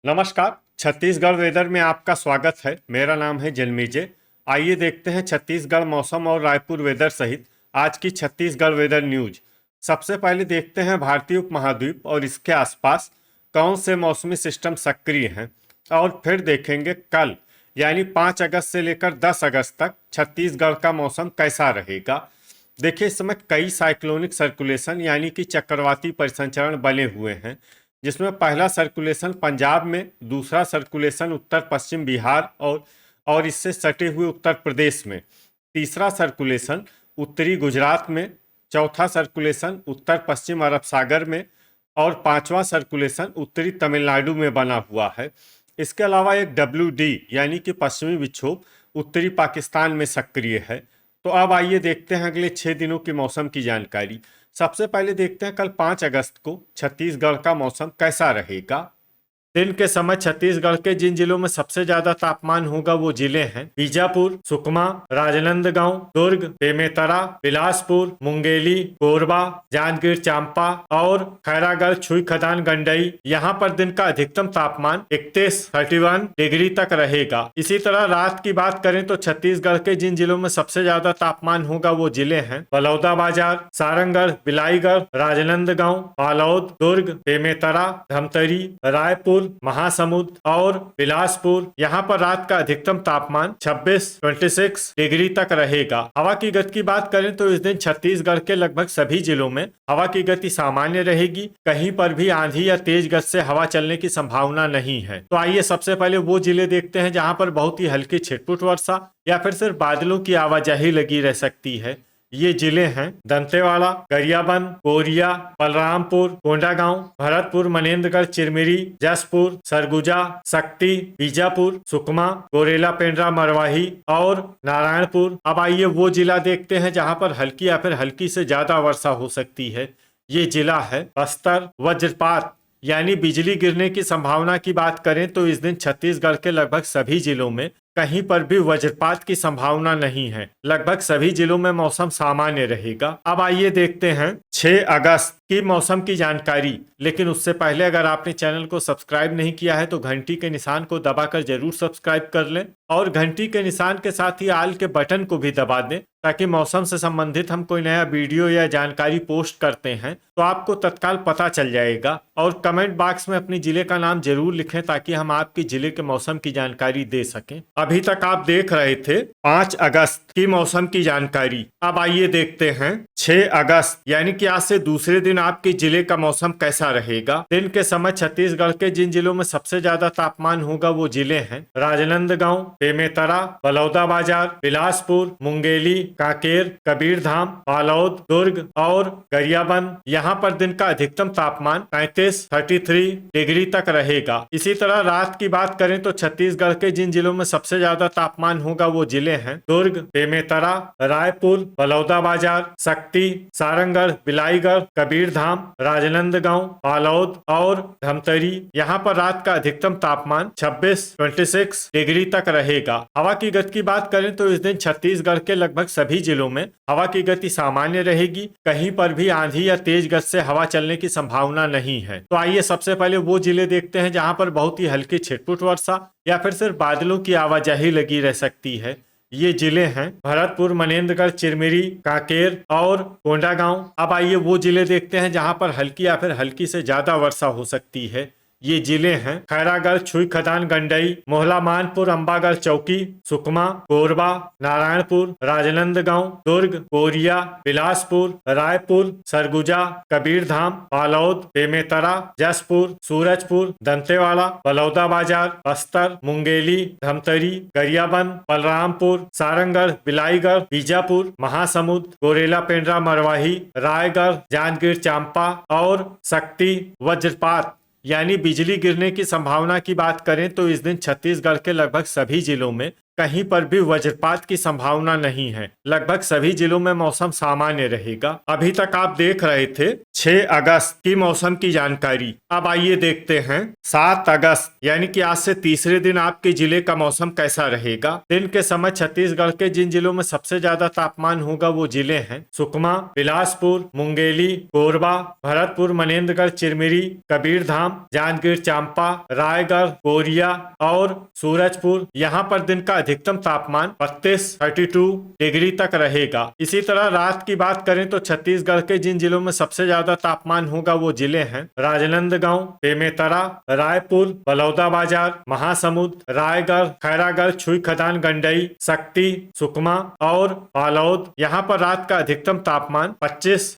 नमस्कार। छत्तीसगढ़ वेदर में आपका स्वागत है। मेरा नाम है जन्मेजय। आइए देखते हैं छत्तीसगढ़ मौसम और रायपुर वेदर सहित आज की छत्तीसगढ़ वेदर न्यूज। सबसे पहले देखते हैं भारतीय उपमहाद्वीप और इसके आसपास कौन से मौसमी सिस्टम सक्रिय हैं, और फिर देखेंगे कल यानी 5 अगस्त से लेकर 10 अगस्त तक छत्तीसगढ़ का मौसम कैसा रहेगा। देखिए, इस समय कई साइक्लोनिक सर्कुलेशन यानी कि चक्रवाती परिसंचरण बने हुए हैं, जिसमें पहला सर्कुलेशन पंजाब में, दूसरा सर्कुलेशन उत्तर पश्चिम बिहार और इससे सटे हुए उत्तर प्रदेश में, तीसरा सर्कुलेशन उत्तरी गुजरात में, चौथा सर्कुलेशन उत्तर पश्चिम अरब सागर में और पांचवा सर्कुलेशन उत्तरी तमिलनाडु में बना हुआ है। इसके अलावा एक WD यानी कि पश्चिमी विक्षोभ उत्तरी पाकिस्तान में सक्रिय है। तो अब आइए देखते हैं अगले 6 दिनों की मौसम की जानकारी। सबसे पहले देखते हैं कल 5 अगस्त को छत्तीसगढ़ का मौसम कैसा रहेगा। दिन के समय छत्तीसगढ़ के जिन जिलों में सबसे ज्यादा तापमान होगा वो जिले हैं बीजापुर, सुकमा, राजनांदगांव, दुर्ग, बेमेतरा, बिलासपुर, मुंगेली, कोरबा, जांजगीर चांपा और खैरागढ़, छुई खदान, गंडई। यहाँ पर दिन का अधिकतम तापमान 31 डिग्री तक रहेगा। इसी तरह रात की बात करें तो छत्तीसगढ़ के जिन जिलों में सबसे ज्यादा तापमान होगा वो जिले हैं बलौदाबाजार, सारंगढ़, बिलाईगढ़, राजनांदगांव, बालोद, दुर्ग, बेमेतरा, धमतरी, रायपुर, महासमुंद और बिलासपुर। यहाँ पर रात का अधिकतम तापमान 26 डिग्री तक रहेगा। हवा की गति की बात करें तो इस दिन छत्तीसगढ़ के लगभग सभी जिलों में हवा की गति सामान्य रहेगी। कहीं पर भी आंधी या तेज गति से हवा चलने की संभावना नहीं है। तो आइए सबसे पहले वो जिले देखते हैं जहाँ पर बहुत ही हल्की छिटपुट वर्षा या फिर सिर्फ बादलों की आवाजाही लगी रह सकती है। ये जिले हैं दंतेवाड़ा, गरियाबंद, कोरिया, बलरामपुर, कोंडागांव, भरतपुर, मनेन्द्रगढ़, चिरमिरी, जसपुर, सरगुजा, शक्ति, बीजापुर, सुकमा, गोरेला, पेंड्रा, मरवाही और नारायणपुर। अब आइए वो जिला देखते हैं जहां पर हल्की या फिर हल्की से ज्यादा वर्षा हो सकती है। ये जिला है बस्तर। वज्रपात यानी बिजली गिरने की संभावना की बात करें तो इस दिन छत्तीसगढ़ के लगभग सभी जिलों में कहीं पर भी वज्रपात की संभावना नहीं है। लगभग सभी जिलों में मौसम सामान्य रहेगा। अब आइए देखते हैं 6 अगस्त की मौसम की जानकारी। लेकिन उससे पहले अगर आपने चैनल को सब्सक्राइब नहीं किया है तो घंटी के निशान को दबाकर जरूर सब्सक्राइब कर लें और घंटी के निशान के साथ ही आल के बटन को भी दबा दें, ताकि मौसम से संबंधित हम कोई नया वीडियो या जानकारी पोस्ट करते हैं तो आपको तत्काल पता चल जाएगा। और कमेंट बॉक्स में अपने जिले का नाम जरूर लिखें ताकि हम आपके जिले के मौसम की जानकारी दे सकें। अभी तक आप देख रहे थे 5 अगस्त की मौसम की जानकारी। अब आइए देखते हैं 6 अगस्त यानी कि आज से दूसरे दिन आपके जिले का मौसम कैसा रहेगा। दिन के समय छत्तीसगढ़ के जिन जिलों में सबसे ज्यादा तापमान होगा वो जिले हैं राजनांदगांव, बेमेतरा, बलौदाबाजार, बिलासपुर, मुंगेली, कांकेर, कबीरधाम, बालोद, दुर्ग और गरियाबंद। यहाँ पर दिन का अधिकतम तापमान 33 डिग्री तक रहेगा। इसी तरह रात की बात करें तो छत्तीसगढ़ के जिन जिलों में सबसे ज्यादा तापमान होगा वो जिले हैं दुर्ग, बेमेतरा, रायपुर, बलौदाबाजार, शक्ति, सारंगढ़, बिलाईगढ़, कबीरधाम, राजनांदगांव, बालोद और धमतरी। यहाँ पर रात का अधिकतम तापमान 26 डिग्री तक रहेगा। हवा की गति की बात करें तो इस दिन छत्तीसगढ़ के लगभग सभी जिलों में हवा की गति सामान्य रहेगी। कहीं पर भी आंधी या तेज गति से हवा चलने की संभावना नहीं है। तो आइए सबसे पहले वो जिले देखते हैं जहां पर बहुत ही हल्की छिटपुट वर्षा या फिर सिर्फ बादलों की आवाजाही लगी रह सकती है। ये जिले हैं भरतपुर, मनेन्द्रगढ़, चिरमिरी, कांकेर और कोंडागांव। अब आइए वो जिले देखते हैं जहां पर हल्की या फिर हल्की से ज्यादा वर्षा हो सकती है। ये जिले हैं खैरागढ़, छुई खदान, गंडई, मोहला, मानपुर, अंबागढ़, चौकी, सुकमा, कोरबा, नारायणपुर, राजनांदगांव, दुर्ग, कोरिया, बिलासपुर, रायपुर, सरगुजा, कबीरधाम, बालोद, बेमेतरा, जसपुर, सूरजपुर, दंतेवाड़ा, बलौदाबाजार, बस्तर, मुंगेली, धमतरी, गरियाबंद, बलरामपुर, सारंगढ़, बिलाईगढ़, बीजापुर, महासमुंद, गोरेला, पेंड्रा, मरवाही, रायगढ़, जांजगीर चांपा और शक्ति। वज्रपात यानी बिजली गिरने की संभावना की बात करें तो इस दिन छत्तीसगढ़ के लगभग सभी जिलों में कहीं पर भी वज्रपात की संभावना नहीं है। लगभग सभी जिलों में मौसम सामान्य रहेगा। अभी तक आप देख रहे थे 6 अगस्त की मौसम की जानकारी। अब आइए देखते हैं 7 अगस्त यानी कि आज से तीसरे दिन आपके जिले का मौसम कैसा रहेगा। दिन के समय छत्तीसगढ़ के जिन जिलों में सबसे ज्यादा तापमान होगा वो जिले हैं सुकमा, बिलासपुर, मुंगेली, कोरबा, भरतपुर, मनेन्द्रगढ़, चिरमिरी, कबीरधाम, जांजगीर चांपा, रायगढ़, कोरिया और सूरजपुर। यहाँ पर दिन का अधिकतम तापमान 32 डिग्री तक रहेगा। इसी तरह रात की बात करें तो छत्तीसगढ़ के जिन जिलों में सबसे ज्यादा तापमान होगा वो जिले हैं राजनांदगांव, बेमेतरा, रायपुर, बलौदाबाजार, महासमुंद, रायगढ़, खैरागढ़, छुईखदान, गंडई, शक्ति, सुकमा और बालोद। यहाँ पर रात का अधिकतम तापमान 25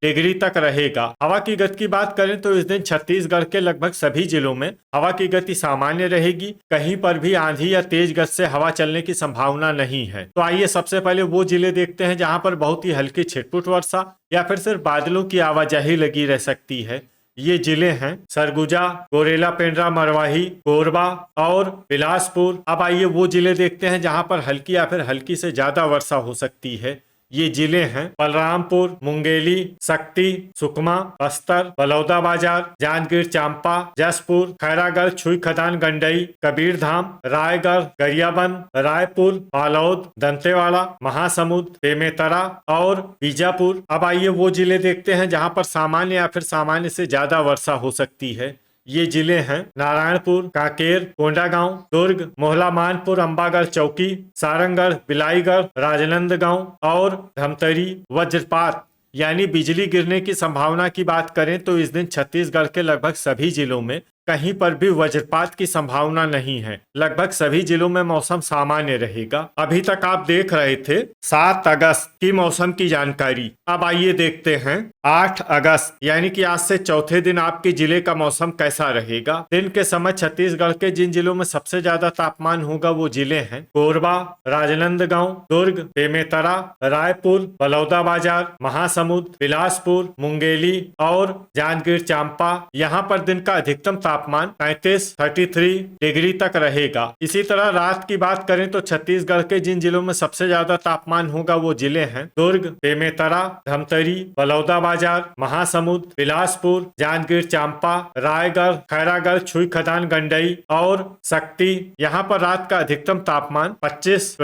डिग्री तक रहेगा। हवा की गति की बात करें तो इस दिन छत्तीसगढ़ के लगभग सभी जिलों में हवा की गति सामान्य रहेगी। कहीं पर भी आंधी या तेज गति से हवा चलने की संभावना नहीं है। तो आइए सबसे पहले वो जिले देखते हैं जहां पर बहुत ही हल्की छिटपुट वर्षा या फिर सिर्फ बादलों की आवाजाही लगी रह सकती है। ये जिले हैं सरगुजा, गोरेला पेंड्रा, मरवाही, कोरबा और बिलासपुर। अब आइए वो जिले देखते हैं जहां पर हल्की या फिर हल्की से ज्यादा वर्षा हो सकती है। ये जिले हैं बलरामपुर, मुंगेली, शक्ति, सुकमा, बस्तर, बलौदाबाजार, जांजगीर चांपा, जसपुर, खैरागढ़, छुईखदान, गंडई, कबीरधाम, रायगढ़, गरियाबंद, रायपुर, बालोद, दंतेवाड़ा, महासमुंद, बेमेतरा और बीजापुर। अब आइए वो जिले देखते हैं जहां पर सामान्य या फिर सामान्य से ज्यादा वर्षा हो सकती है। ये जिले हैं नारायणपुर, कांकेर, कोंडागांव, दुर्ग, मोहला मानपुर, अंबागढ़ चौकी, सारंगढ़, बिलाईगढ़, राजनांदगांव और धमतरी। वज्रपात यानी बिजली गिरने की संभावना की बात करें तो इस दिन छत्तीसगढ़ के लगभग सभी जिलों में कहीं पर भी वज्रपात की संभावना नहीं है। लगभग सभी जिलों में मौसम सामान्य रहेगा। अभी तक आप देख रहे थे 7 अगस्त की मौसम की जानकारी। अब आइए देखते हैं 8 अगस्त यानी कि आज से चौथे दिन आपके जिले का मौसम कैसा रहेगा। दिन के समय छत्तीसगढ़ के जिन जिलों में सबसे ज्यादा तापमान होगा वो जिले हैं कोरबा, राजनांदगांव, दुर्ग, बेमेतरा, रायपुर, बलौदाबाजार, महासमुंद, बिलासपुर, मुंगेली और जांजगीर चांपा। यहाँ पर दिन का अधिकतम तापमान 33 डिग्री तक रहेगा। इसी तरह रात की बात करें तो छत्तीसगढ़ के जिन जिलों में सबसे ज्यादा तापमान होगा वो जिले हैं दुर्ग, बेमेतरा, धमतरी, बलौदाबाजार, महासमुंद, बिलासपुर, जांजगीर चांपा, रायगढ़, खैरागढ़, छुईखदान, गंडई और शक्ति। यहाँ पर रात का अधिकतम तापमान 25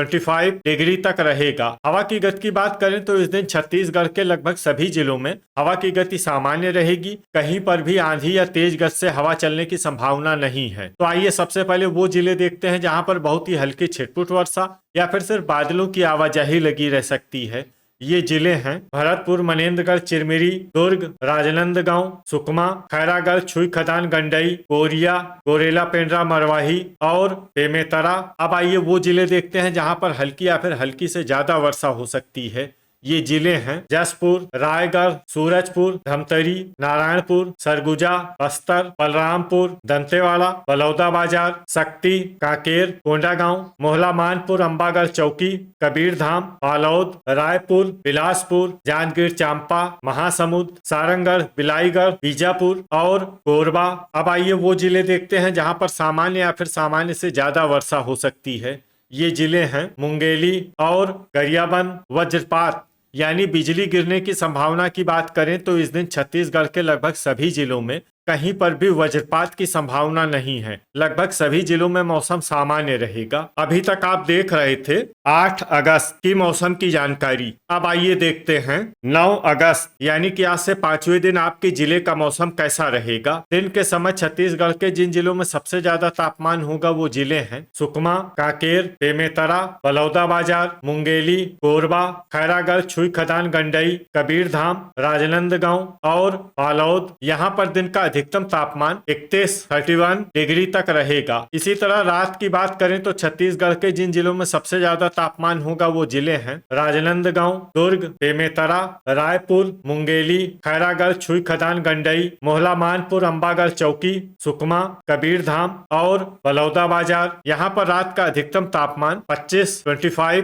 डिग्री तक रहेगा। हवा की गति की बात करें तो इस दिन छत्तीसगढ़ के लगभग सभी जिलों में हवा की गति सामान्य रहेगी। कहीं पर भी आंधी या तेज गति से हवा चलने की संभावना नहीं है। तो आइए सबसे पहले वो जिले देखते हैं जहां पर बहुत ही हल्की छिटपुट वर्षा या फिर सिर्फ बादलों की आवाजाही लगी रह सकती है। ये जिले हैं भरतपुर, मनेन्द्रगढ़, चिरमिरी, दुर्ग, राजनांदगांव, सुकमा, खैरागढ़, छुईखदान, गंडई, कोरिया, गोरेला पेंड्रा, मरवाही और बेमेतरा। अब आइए वो जिले देखते हैं जहां पर हल्की या फिर हल्की से ज्यादा वर्षा हो सकती है। ये जिले हैं जसपुर, रायगढ़, सूरजपुर, धमतरी, नारायणपुर, सरगुजा, बस्तर, बलरामपुर, दंतेवाड़ा, बलौदाबाजार, शक्ति, कांकेर, कोंडागांव, मोहला मानपुर, अंबागढ़ चौकी, कबीरधाम, बालोद, रायपुर, बिलासपुर, जांजगीर चांपा, महासमुंद, सारंगढ़, बिलाईगढ़, बीजापुर और कोरबा। अब आइए वो जिले देखते हैं जहां पर सामान्य या फिर सामान्य से ज्यादा वर्षा हो सकती है। ये जिले हैं मुंगेली और गरियाबंद। वज्रपात यानी बिजली गिरने की संभावना की बात करें तो इस दिन छत्तीसगढ़ के लगभग सभी जिलों में कहीं पर भी वज्रपात की संभावना नहीं है। लगभग सभी जिलों में मौसम सामान्य रहेगा। अभी तक आप देख रहे थे 8 अगस्त की मौसम की जानकारी। अब आइए देखते हैं 9 अगस्त यानी कि आज से 5वें दिन आपके जिले का मौसम कैसा रहेगा। दिन के समय छत्तीसगढ़ के जिन जिलों में सबसे ज्यादा तापमान होगा वो जिले हैं सुकमा, कांकेर, बेमेतरा, बलौदाबाजार, मुंगेली, कोरबा, खैरागढ़, छुईखदान, गंडई, कबीरधाम, राजनांदगांव और बालोद। यहाँ पर दिन का अधिकतम तापमान 31 डिग्री तक रहेगा। इसी तरह रात की बात करें तो छत्तीसगढ़ के जिन जिलों में सबसे ज्यादा तापमान होगा वो जिले हैं राजनांदगांव, दुर्ग, बेमेतरा, रायपुर, मुंगेली, खैरागढ़, छुईखदान, गंडई, मोहला मानपुर, अंबागढ़ चौकी, सुकमा, कबीरधाम और बलौदाबाजार। यहाँ पर रात का अधिकतम तापमान 25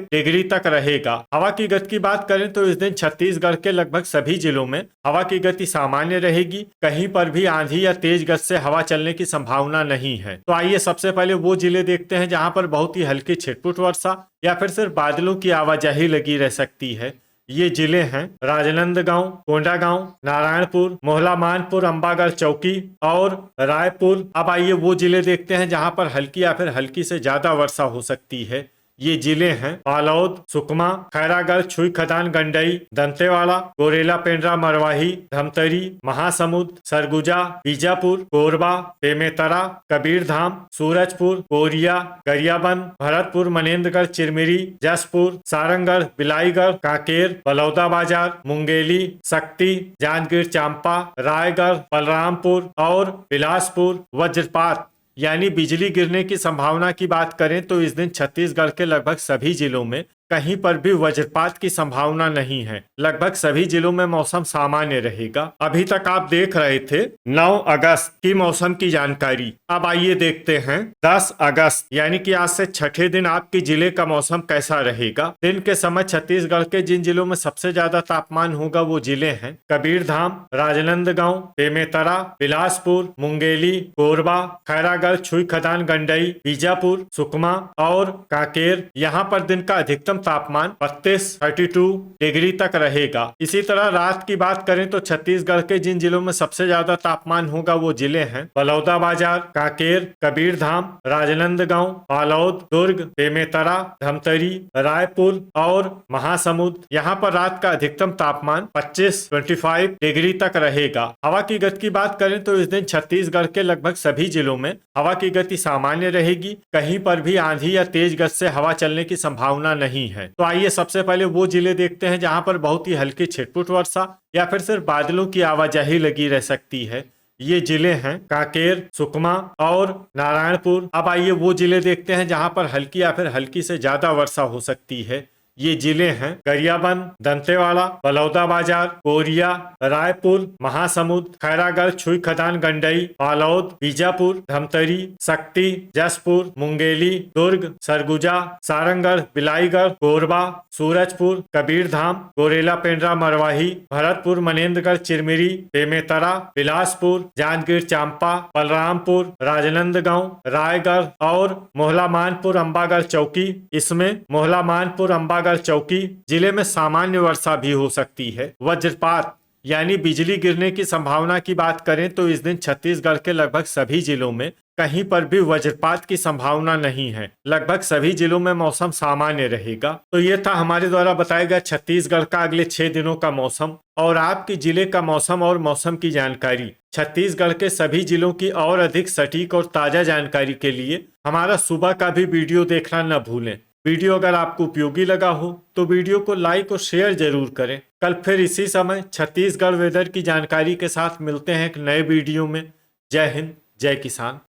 डिग्री तक रहेगा। हवा की गति की बात करें तो इस दिन छत्तीसगढ़ के लगभग सभी जिलों में हवा की गति सामान्य रहेगी। कहीं पर भी आंधी या तेज गति से हवा चलने की संभावना नहीं है। तो आइए सबसे पहले वो जिले देखते हैं जहां पर बहुत ही हल्की छिटपुट वर्षा या फिर सिर्फ बादलों की आवाजाही लगी रह सकती है। ये जिले हैं राजनांदगांव, कोंडागांव, नारायणपुर, मोहला मानपुर, अंबागढ़ चौकी और रायपुर। अब आइए वो जिले देखते हैं जहां पर हल्की या फिर हल्की से ज्यादा वर्षा हो सकती है। ये जिले हैं बालोद, सुकमा, खैरागढ़, छुई खदान, गंडई, दंतेवाड़ा, गोरेला, पेंड्रा, मरवाही, धमतरी, महासमुंद, सरगुजा, बीजापुर, कोरबा, बेमेतरा, कबीरधाम, सूरजपुर, कोरिया, गरियाबंद, भरतपुर, मनेन्द्रगढ़, चिरमिरी, जसपुर, सारंगगढ़, बिलाईगढ़, कांकेर, बलौदाबाजार, मुंगेली, शक्ति, जांजगीर चांपा, रायगढ़, बलरामपुर और बिलासपुर। वज्रपात यानी बिजली गिरने की संभावना की बात करें तो इस दिन छत्तीसगढ़ के लगभग सभी जिलों में कहीं पर भी वज्रपात की संभावना नहीं है। लगभग सभी जिलों में मौसम सामान्य रहेगा। अभी तक आप देख रहे थे 9 अगस्त की मौसम की जानकारी। अब आइए देखते हैं 10 अगस्त यानी कि आज से छठे दिन आपके जिले का मौसम कैसा रहेगा। दिन के समय छत्तीसगढ़ के जिन जिलों में सबसे ज्यादा तापमान होगा वो जिले हैं कबीरधाम, राजनांदगांव, बेमेतरा, बिलासपुर, मुंगेली, कोरबा, खैरागढ़, छुई खदान, गंडई, बीजापुर, सुकमा और कांकेर। यहाँ पर दिन का अधिकतम तापमान 32 डिग्री तक रहेगा। इसी तरह रात की बात करें तो छत्तीसगढ़ के जिन जिलों में सबसे ज्यादा तापमान होगा वो जिले हैं बलौदाबाजार, कांकेर, कबीरधाम, राजनांदगांव, बालोद, दुर्ग, बेमेतरा, धमतरी, रायपुर और महासमुंद। यहाँ पर रात का अधिकतम तापमान 25 डिग्री तक रहेगा। हवा की गति की बात करें तो इस दिन छत्तीसगढ़ के लगभग सभी जिलों में हवा की गति सामान्य रहेगी। कहीं पर भी आंधी या तेज गति से हवा चलने की संभावना नहीं है। तो आइए सबसे पहले वो जिले देखते हैं जहां पर बहुत ही हल्की छिटपुट वर्षा या फिर सिर्फ बादलों की आवाजाही लगी रह सकती है। ये जिले हैं कांकेर, सुकमा और नारायणपुर। अब आइए वो जिले देखते हैं जहां पर हल्की या फिर हल्की से ज्यादा वर्षा हो सकती है। ये जिले हैं गरियाबंद, दंतेवाड़ा, बलौदाबाजार, कोरिया, रायपुर, महासमुंद, खैरागढ़, छुई खदान, गंडई, बालोद, बीजापुर, धमतरी, शक्ति, जसपुर, मुंगेली, दुर्ग, सरगुजा, सारंगगढ़, बिलाईगढ़, कोरबा, सूरजपुर, कबीरधाम, गोरेला, पेंड्रा, मरवाही, भरतपुर, मनेन्द्रगढ़, चिरमिरी, बेमेतरा, बिलासपुर, जांजगीर चांपा, बलरामपुर, राजनांदगांव, रायगढ़ और मोहला मानपुर, अंबागढ़ चौकी। इसमें मोहला मानपुर, अंबागढ़ चौकी जिले में सामान्य वर्षा भी हो सकती है। वज्रपात यानी बिजली गिरने की संभावना की बात करें तो इस दिन छत्तीसगढ़ के लगभग सभी जिलों में कहीं पर भी वज्रपात की संभावना नहीं है। लगभग सभी जिलों में मौसम सामान्य रहेगा। तो ये था हमारे द्वारा बताया गया छत्तीसगढ़ का अगले 6 दिनों का मौसम और आपके जिले का मौसम और मौसम की जानकारी। छत्तीसगढ़ के सभी जिलों की और अधिक सटीक और ताजा जानकारी के लिए हमारा सुबह का भी वीडियो देखना न भूलें। वीडियो अगर आपको उपयोगी लगा हो तो वीडियो को लाइक और शेयर जरूर करें। कल फिर इसी समय छत्तीसगढ़ वेदर की जानकारी के साथ मिलते हैं एक नए वीडियो में। जय हिंद, जय किसान।